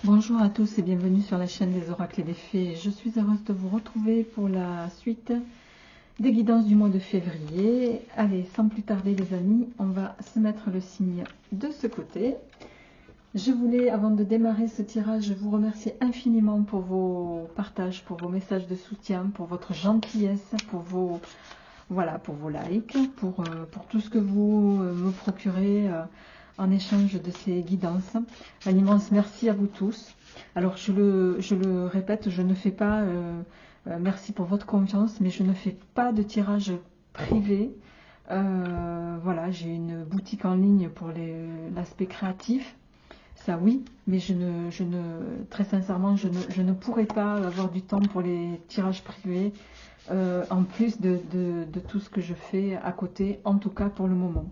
Bonjour à tous et bienvenue sur la chaîne des oracles et des fées. Je suis heureuse de vous retrouver pour la suite des guidances du mois de février. Allez, sans plus tarder les amis, on va se mettre le signe de ce côté. Je voulais, avant de démarrer ce tirage, vous remercier infiniment pour vos partages, pour vos messages de soutien, pour votre gentillesse, pour vos, voilà, pour vos likes, pour tout ce que vous me procurez en échange de ces guidances. Un immense merci à vous tous. Alors je le répète, je ne fais pas, merci pour votre confiance, mais je ne fais pas de tirage privé. Voilà, j'ai une boutique en ligne pour l'aspect créatif. Ça oui, mais très sincèrement, je ne pourrais pas avoir du temps pour les tirages privés, en plus de tout ce que je fais à côté, en tout cas pour le moment.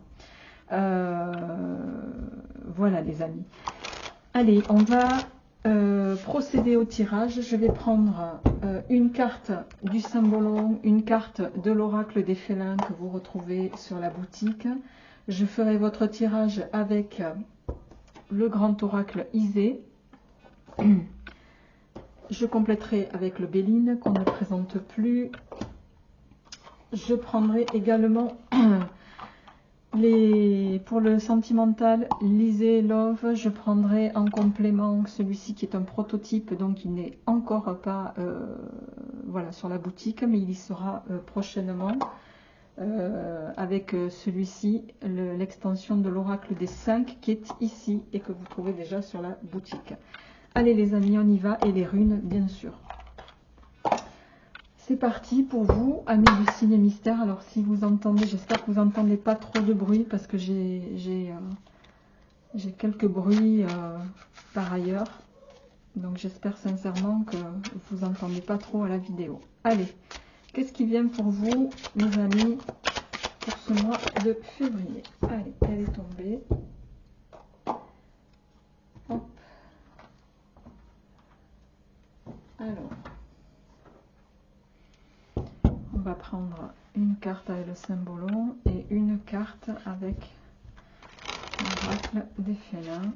Voilà les amis. Allez, on va procéder au tirage. Je vais prendre une carte du symbolon, une carte de l'oracle des félins que vous retrouvez sur la boutique. Je ferai votre tirage avec le grand oracle Isée. Je compléterai avec le Béline qu'on ne présente plus. Je prendrai également pour le sentimental, Lisez Love. Je prendrai en complément celui-ci qui est un prototype, donc il n'est encore pas voilà, sur la boutique, mais il y sera prochainement. Avec celui-ci, l'extension de l'oracle des 5 qui est ici et que vous trouvez déjà sur la boutique. Allez les amis, on y va, et les runes bien sûr. C'est parti pour vous, amis du signe mystère. Alors si vous entendez, j'espère que vous n'entendez pas trop de bruit parce que j'ai quelques bruits par ailleurs. Donc j'espère sincèrement que vous n'entendez pas trop à la vidéo. Allez, qu'est-ce qui vient pour vous, mes amis, pour ce mois de février? Allez, elle est tombée. Hop. Alors, on va prendre une carte avec le symbolon et une carte avec l'oracle des félins.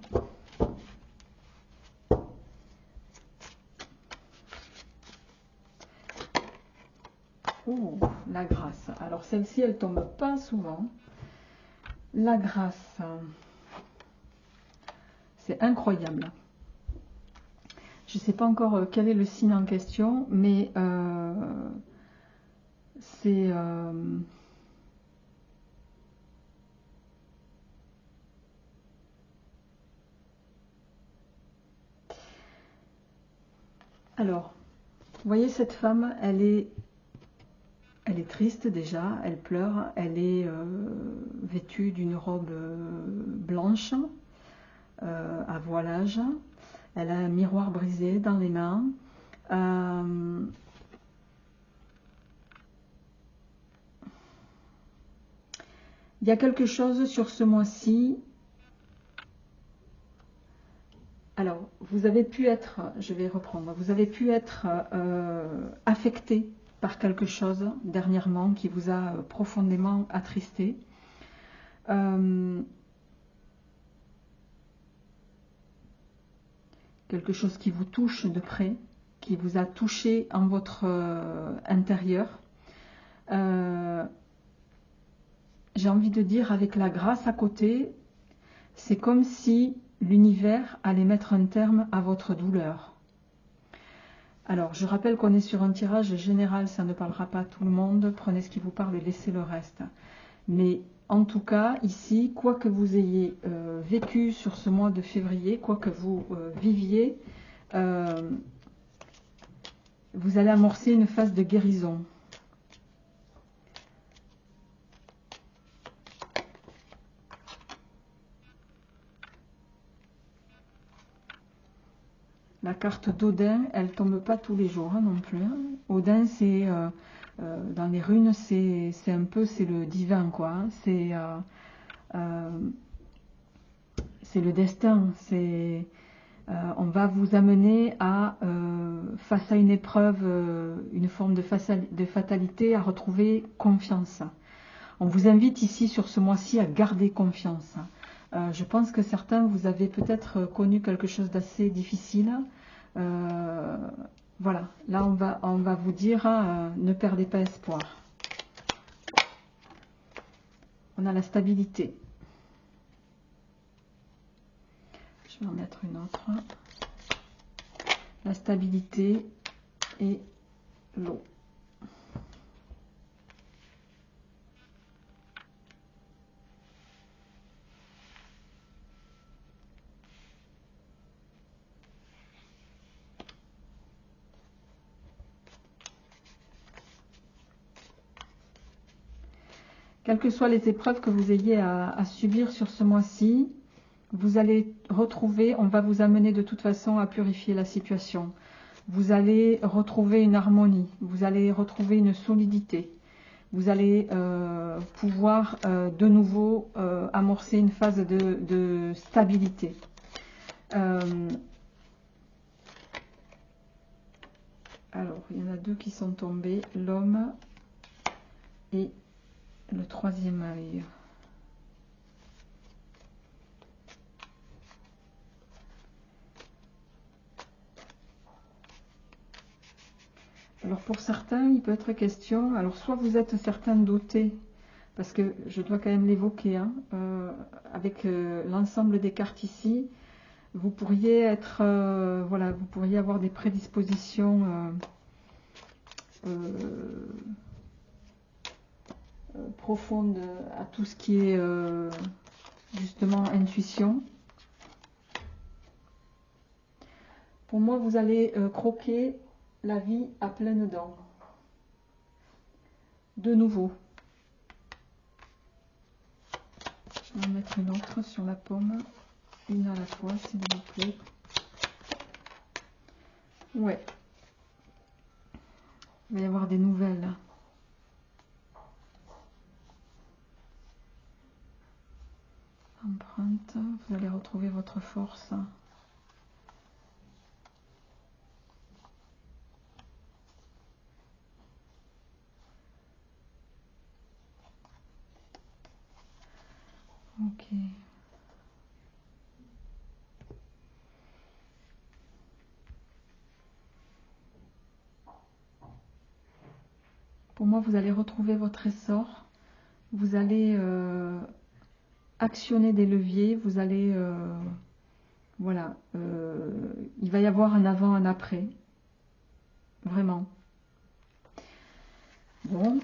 Oh, la grâce. Alors celle-ci, elle tombe pas souvent. La grâce, c'est incroyable. Je ne sais pas encore quel est le signe en question, mais c'est... Alors, vous voyez cette femme, elle est triste déjà, elle pleure, elle est vêtue d'une robe blanche à voilage, elle a un miroir brisé dans les mains. Il y a quelque chose sur ce mois-ci. Alors, vous avez pu être, je vais reprendre, vous avez pu être affecté par quelque chose dernièrement qui vous a profondément attristé. Quelque chose qui vous touche de près, qui vous a touché en votre intérieur. J'ai envie de dire, avec la grâce à côté, c'est comme si l'univers allait mettre un terme à votre douleur. Alors, je rappelle qu'on est sur un tirage général, ça ne parlera pas à tout le monde. Prenez ce qui vous parle et laissez le reste. Mais en tout cas, ici, quoi que vous ayez vécu sur ce mois de février, quoi que vous viviez, vous allez amorcer une phase de guérison. La carte d'Odin, elle tombe pas tous les jours hein, non plus. Hein. Odin, c'est dans les runes, c'est un peu, c'est le divin quoi. Hein. C'est le destin. C'est on va vous amener à face à une épreuve, une forme de fatalité, à retrouver confiance. On vous invite ici sur ce mois-ci à garder confiance. Je pense que certains, vous avez peut-être connu quelque chose d'assez difficile. Voilà, là on va vous dire, ne perdez pas espoir. On a la stabilité. Je vais en mettre une autre. La stabilité et l'eau. Quelles que soient les épreuves que vous ayez à subir sur ce mois-ci, vous allez retrouver, on va vous amener de toute façon à purifier la situation. Vous allez retrouver une harmonie, vous allez retrouver une solidité. Vous allez pouvoir de nouveau amorcer une phase de stabilité. Alors, il y en a deux qui sont tombés, l'homme et le troisième œil. Alors pour certains, il peut être question, alors soit vous êtes certains dotés, parce que je dois quand même l'évoquer, hein, avec l'ensemble des cartes ici, vous pourriez être, voilà, vous pourriez avoir des prédispositions profondes à tout ce qui est justement intuition. Pour moi, vous allez croquer la vie à pleines dents. De nouveau. Je vais en mettre une autre sur la paume. Une à la fois, s'il vous plaît. Ouais. Il va y avoir des nouvelles. Empreinte. Vous allez retrouver votre force. Ok. Pour moi, vous allez retrouver votre essor. Vous allez actionner des leviers. Vous allez... voilà. Il va y avoir un avant, un après. Vraiment. Bon.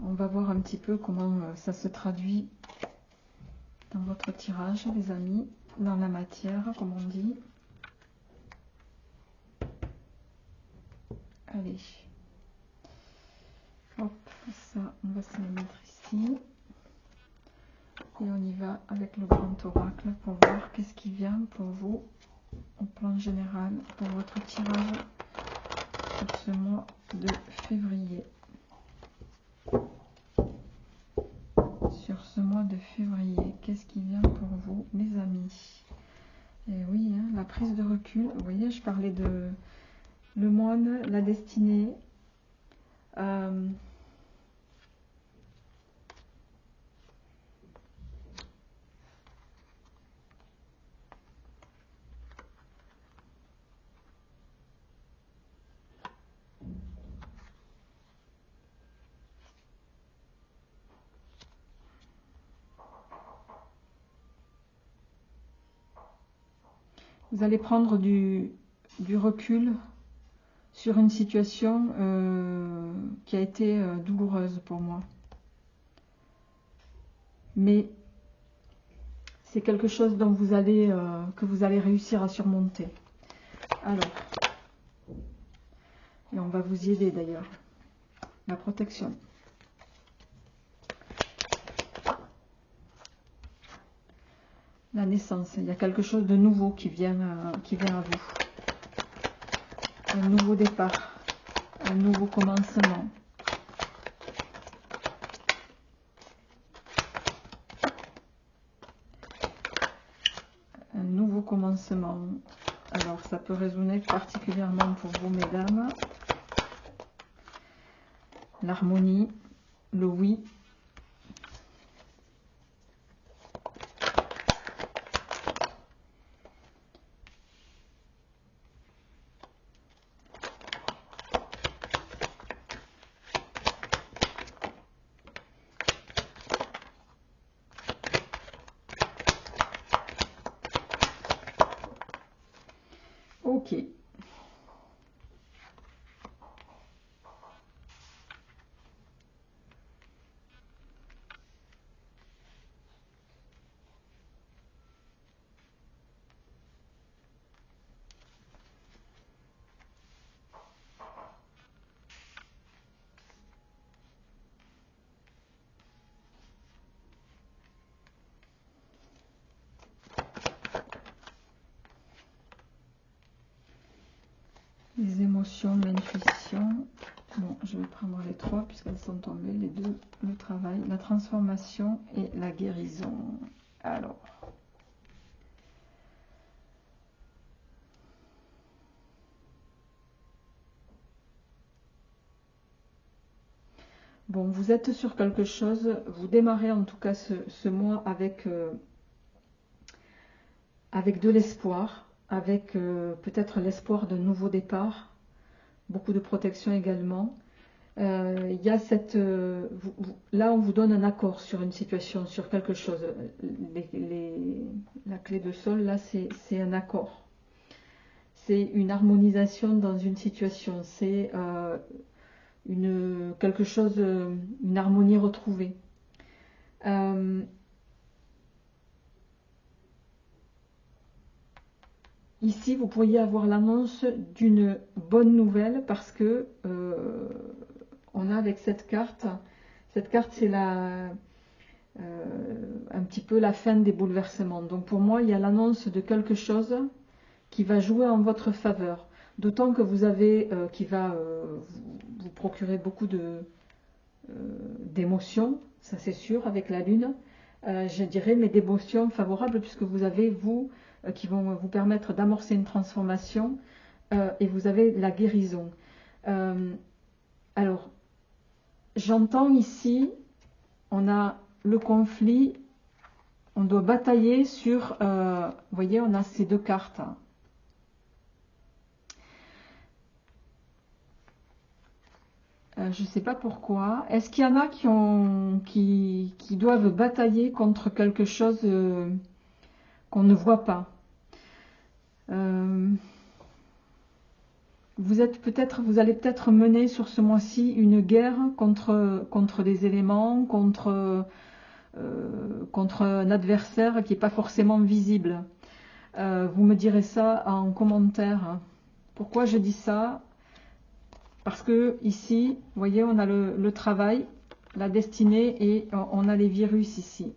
On va voir un petit peu comment ça se traduit dans votre tirage, les amis. Dans la matière, comme on dit. Allez. Hop, ça, on va se le mettre ici. Et on y va avec le grand oracle pour voir qu'est-ce qui vient pour vous au plan général pour votre tirage pour ce mois de février. Sur ce mois de février, qu'est-ce qui vient pour vous, mes amis? Et oui, hein, la prise de recul. Vous voyez, je parlais de le moine, la destinée. Vous allez prendre du recul sur une situation qui a été douloureuse pour moi. Mais c'est quelque chose dont vous allez, que vous allez réussir à surmonter. Alors, et on va vous y aider d'ailleurs. La protection. La naissance, il y a quelque chose de nouveau qui vient à vous. Un nouveau départ, un nouveau commencement. Un nouveau commencement. Alors, ça peut résonner particulièrement pour vous, mesdames. L'harmonie, le oui. Ok. Les émotions, l'intuition. Bon, je vais prendre les trois puisqu'elles sont tombées, les deux, le travail, la transformation et la guérison. Alors. Bon, vous êtes sur quelque chose, vous démarrez en tout cas ce mois avec, avec de l'espoir, avec peut-être l'espoir d'un nouveau départ, beaucoup de protection également. Il y a cette, là, on vous donne un accord sur une situation, sur quelque chose. La clé de sol, là, c'est un accord. C'est une harmonisation dans une situation. C'est quelque chose, une harmonie retrouvée. Ici, vous pourriez avoir l'annonce d'une bonne nouvelle parce que on a avec cette carte c'est un petit peu la fin des bouleversements. Donc pour moi, il y a l'annonce de quelque chose qui va jouer en votre faveur. D'autant que vous avez, qui va vous procurer beaucoup d'émotions, ça c'est sûr, avec la Lune. Je dirais, mais d'émotions favorables puisque vous avez, vous, qui vont vous permettre d'amorcer une transformation et vous avez la guérison. Alors, j'entends ici, on a le conflit, on doit batailler sur, vous voyez, on a ces deux cartes. Je ne sais pas pourquoi. Est-ce qu'il y en a qui doivent batailler contre quelque chose qu'on ne voit pas? Vous allez peut-être mener sur ce mois-ci une guerre contre des éléments, contre un adversaire qui n'est pas forcément visible. Vous me direz ça en commentaire. Pourquoi je dis ça? Parce que ici, vous voyez, on a le travail, la destinée et on a les virus ici.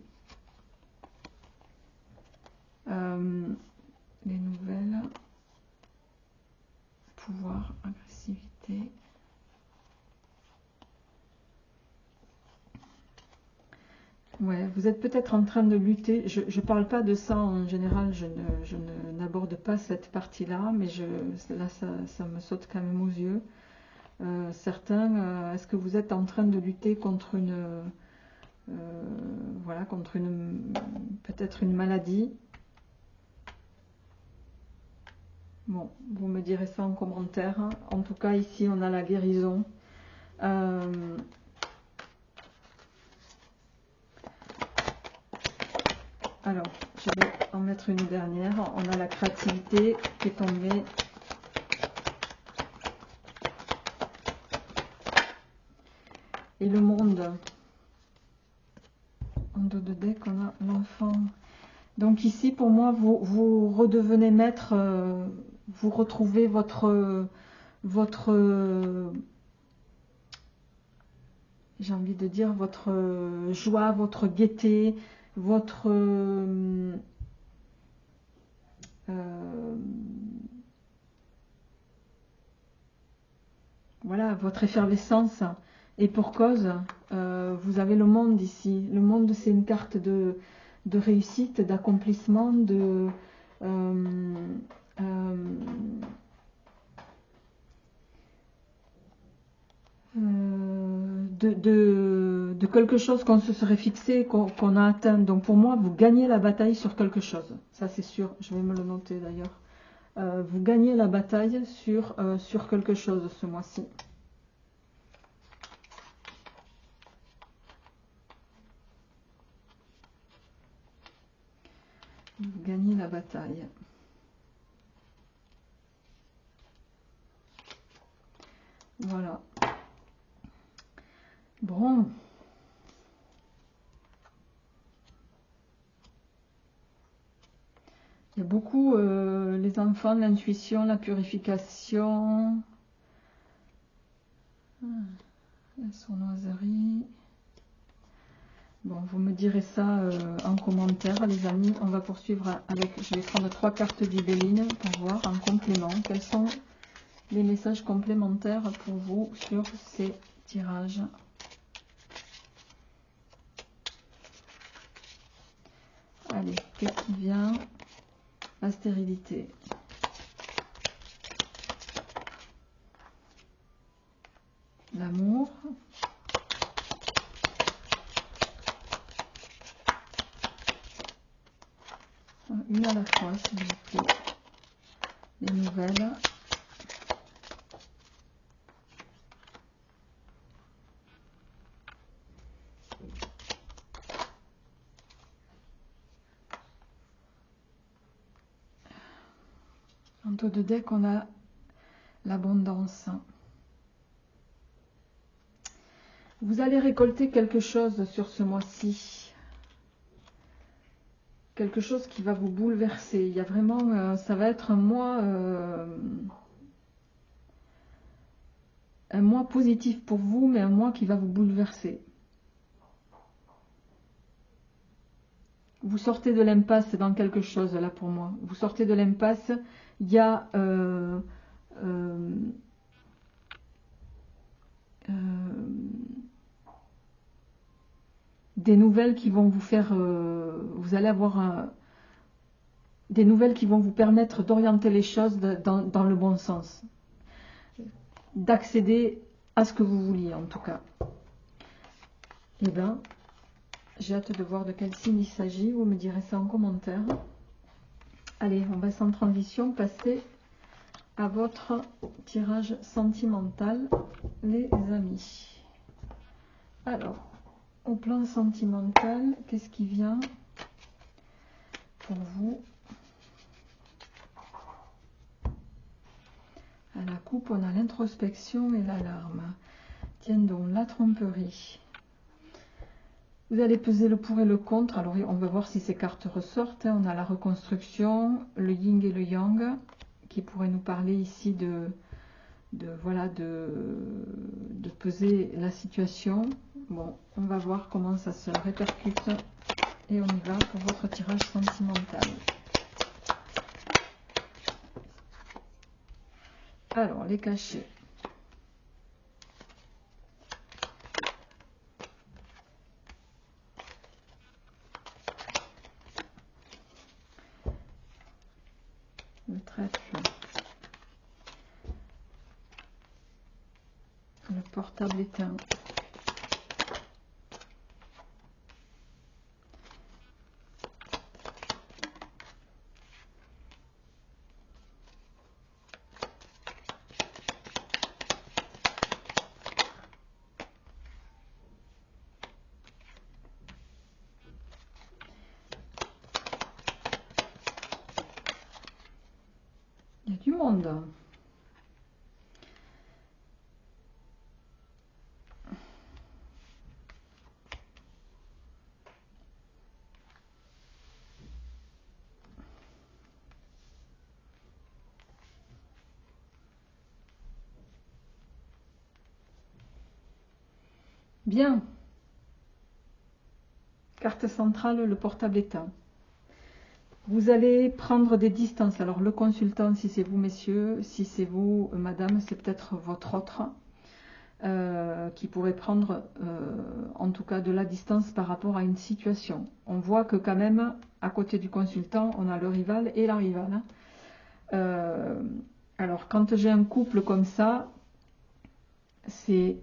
Les nouvelles, pouvoir, agressivité. Ouais, vous êtes peut-être en train de lutter. Je ne parle pas de ça en général, je n'aborde pas cette partie-là, mais là, ça me saute quand même aux yeux. Certains, est-ce que vous êtes en train de lutter contre voilà, contre peut-être une maladie? Bon, vous me direz ça en commentaire. En tout cas, ici, on a la guérison. Alors, je vais en mettre une dernière. On a la créativité qui est tombée. Et le monde. En dos de deck, on a l'enfant. Donc ici, pour moi, vous redevenez maître, vous retrouvez votre j'ai envie de dire, votre joie, votre gaieté, votre voilà, votre effervescence. Et pour cause, vous avez le monde ici. Le monde, c'est une carte de réussite, d'accomplissement, de quelque chose qu'on se serait fixé, qu'on a atteint. Donc pour moi, vous gagnez la bataille sur quelque chose. Ça c'est sûr, je vais me le noter d'ailleurs. Vous gagnez la bataille sur quelque chose ce mois-ci. Vous gagnez la bataille. Voilà. Bon. Il y a beaucoup les enfants, l'intuition, la purification, la sournoiserie. Bon, vous me direz ça en commentaire, les amis. On va poursuivre avec, je vais prendre 3 cartes d'Ibelline pour voir en complément quels sont les messages complémentaires pour vous sur ces tirages. Allez, qu'est-ce qui vient? La stérilité. L'amour. Une à la fois, s'il vous plaît. Les nouvelles. En taux de deck, on a l'abondance. Vous allez récolter quelque chose sur ce mois-ci. Quelque chose qui va vous bouleverser. Il y a vraiment, ça va être un mois positif pour vous, mais un mois qui va vous bouleverser. Vous sortez de l'impasse dans quelque chose, là, pour moi. Vous sortez de l'impasse. Il y a des nouvelles qui vont vous faire... vous allez avoir des nouvelles qui vont vous permettre d'orienter les choses dans le bon sens. D'accéder à ce que vous vouliez, en tout cas. Eh bien, j'ai hâte de voir de quel signe il s'agit. Vous me direz ça en commentaire. Allez, on va sans transition passer à votre tirage sentimental, les amis. Alors, au plan sentimental, qu'est-ce qui vient pour vous? À la coupe, on a l'introspection et l'alarme. Tiens donc, la tromperie. Vous allez peser le pour et le contre. Alors, on va voir si ces cartes ressortent. On a la reconstruction, le yin et le yang, qui pourraient nous parler ici de peser la situation. Bon, on va voir comment ça se répercute. Et on y va pour votre tirage sentimental. Alors, les cachets. Le trèfle. Le portable éteint. Il y a du monde. Bien. Carte centrale, le portable éteint. Vous allez prendre des distances. Alors, le consultant, si c'est vous, messieurs, si c'est vous, madame, c'est peut-être votre autre qui pourrait prendre, en tout cas, de la distance par rapport à une situation. On voit que quand même, à côté du consultant, on a le rival et la rivale. Alors, quand j'ai un couple comme ça, c'est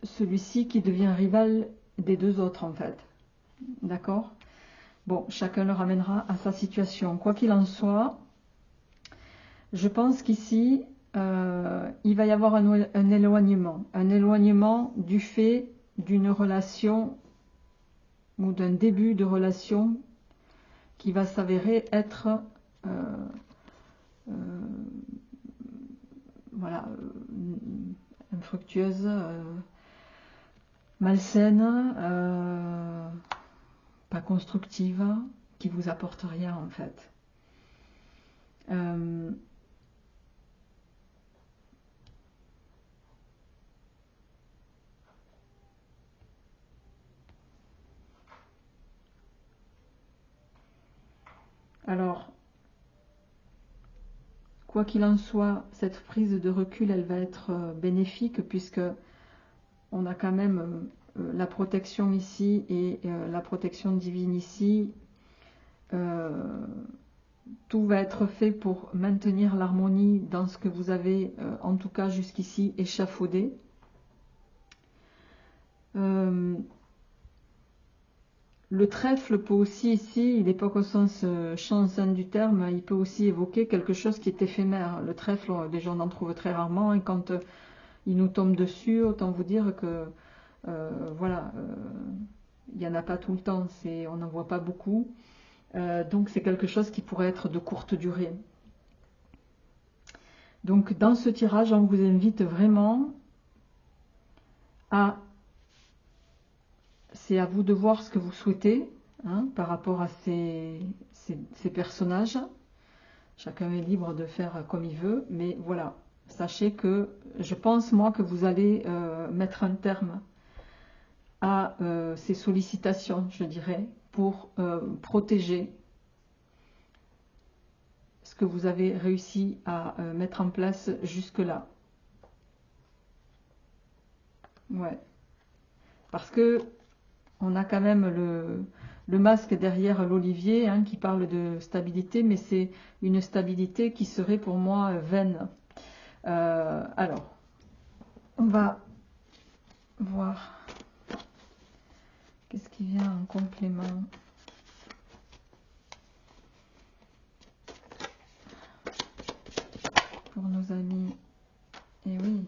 celui-ci qui devient rival des deux autres, en fait. D'accord ? Bon, chacun le ramènera à sa situation. Quoi qu'il en soit, je pense qu'ici, il va y avoir un éloignement du fait d'une relation ou d'un début de relation qui va s'avérer être voilà, infructueuse, malsaine, pas constructive, qui vous apporte rien en fait. Alors, quoi qu'il en soit, cette prise de recul, elle va être bénéfique puisque on a quand même la protection ici et la protection divine ici. Tout va être fait pour maintenir l'harmonie dans ce que vous avez, en tout cas jusqu'ici, échafaudé. Le trèfle peut aussi ici, il n'est pas qu'au sens chanson du terme, il peut aussi évoquer quelque chose qui est éphémère. Le trèfle, déjà on en trouve très rarement, et quand il nous tombe dessus, autant vous dire que voilà, il n'y en a pas tout le temps, on n'en voit pas beaucoup. Donc c'est quelque chose qui pourrait être de courte durée. Donc dans ce tirage, on vous invite vraiment à... C'est à vous de voir ce que vous souhaitez hein, par rapport à ces personnages. Chacun est libre de faire comme il veut, mais voilà, sachez que je pense moi que vous allez mettre un terme à ces sollicitations, je dirais, pour protéger ce que vous avez réussi à mettre en place jusque-là. Ouais. Parce que on a quand même le masque derrière l'olivier hein, qui parle de stabilité, mais c'est une stabilité qui serait pour moi vaine. Alors, on va voir qu'est-ce qui vient en complément. Pour nos amis. Et oui.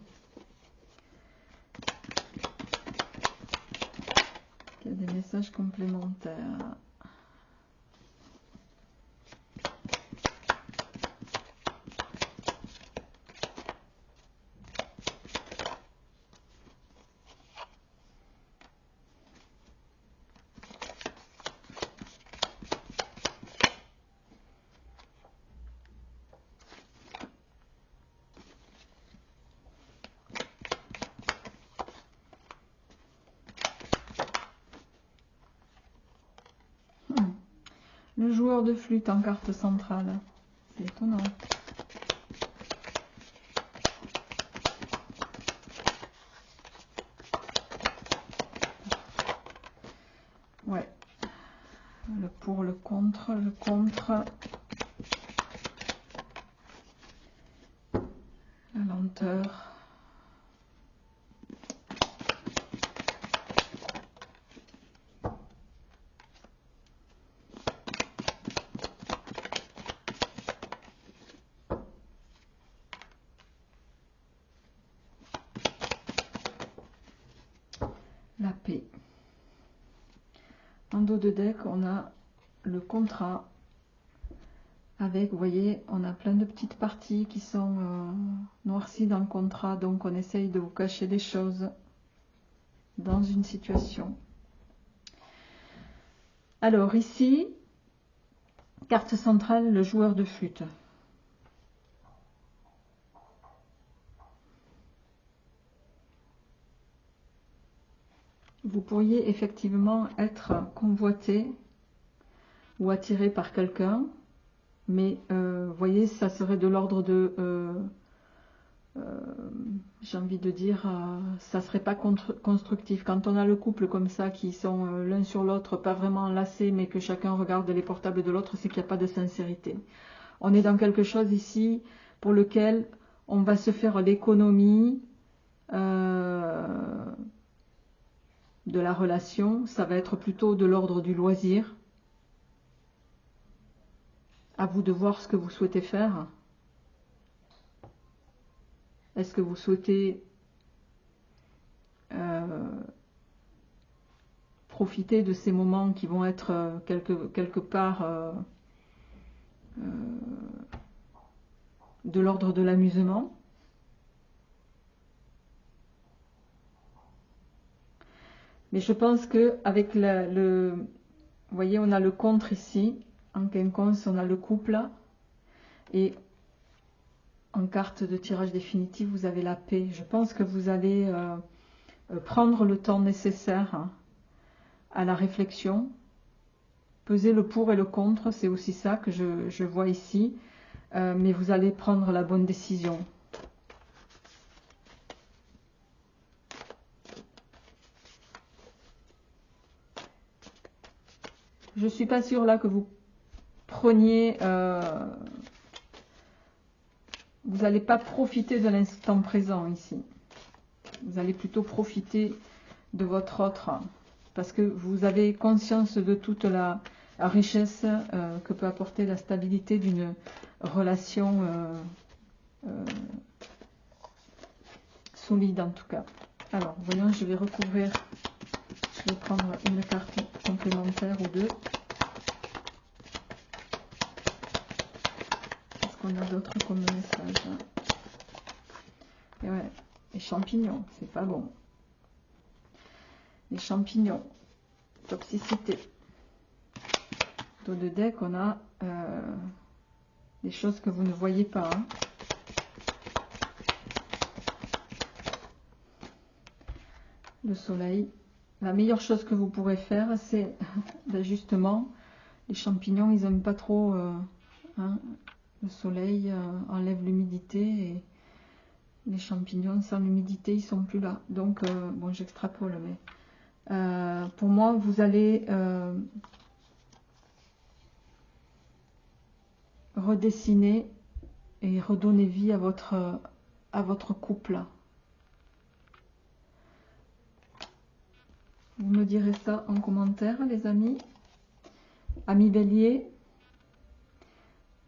Il y a des messages complémentaires. Le joueur de flûte en carte centrale. C'est étonnant. Ouais. Le pour, le contre, le contre. La lenteur. La paix. En dos de deck, on a le contrat avec, vous voyez, on a plein de petites parties qui sont noircies dans le contrat, donc on essaye de vous cacher des choses dans une situation. Alors ici, carte centrale, le joueur de flûte. Vous pourriez effectivement être convoité ou attiré par quelqu'un, mais vous voyez, ça serait de l'ordre de, j'ai envie de dire, ça serait pas constructif. Quand on a le couple comme ça, qui sont l'un sur l'autre, pas vraiment enlacés, mais que chacun regarde les portables de l'autre, c'est qu'il n'y a pas de sincérité. On est dans quelque chose ici pour lequel on va se faire l'économie de la relation, ça va être plutôt de l'ordre du loisir. À vous de voir ce que vous souhaitez faire. Est-ce que vous souhaitez profiter de ces moments qui vont être quelque part de l'ordre de l'amusement? Mais je pense que avec vous voyez, on a le contre ici. En quinconce, on a le couple. Et en carte de tirage définitif, vous avez la paix. Je pense que vous allez prendre le temps nécessaire à la réflexion. Peser le pour et le contre, c'est aussi ça que je vois ici. Mais vous allez prendre la bonne décision. Je ne suis pas sûre là que vous preniez... vous n'allez pas profiter de l'instant présent ici. Vous allez plutôt profiter de votre autre. Parce que vous avez conscience de toute la richesse que peut apporter la stabilité d'une relation solide en tout cas. Alors, voyons, je vais recouvrir... Je vais prendre une carte complémentaire ou deux. Qu'est-ce qu'on a d'autre comme message? Et ouais, les champignons, c'est pas bon. Les champignons, toxicité. Dos de deck, on a des choses que vous ne voyez pas. Hein. Le soleil. La meilleure chose que vous pourrez faire, c'est justement, les champignons, ils n'aiment pas trop hein, le soleil, enlève l'humidité et les champignons, sans l'humidité, ils sont plus là. Donc, bon, j'extrapole, mais pour moi, vous allez redessiner et redonner vie à votre couple. Vous me direz ça en commentaire, les amis. Amis Bélier,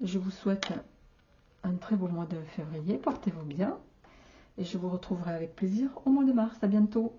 je vous souhaite un très beau mois de février. Portez-vous bien. Et je vous retrouverai avec plaisir au mois de mars. À bientôt.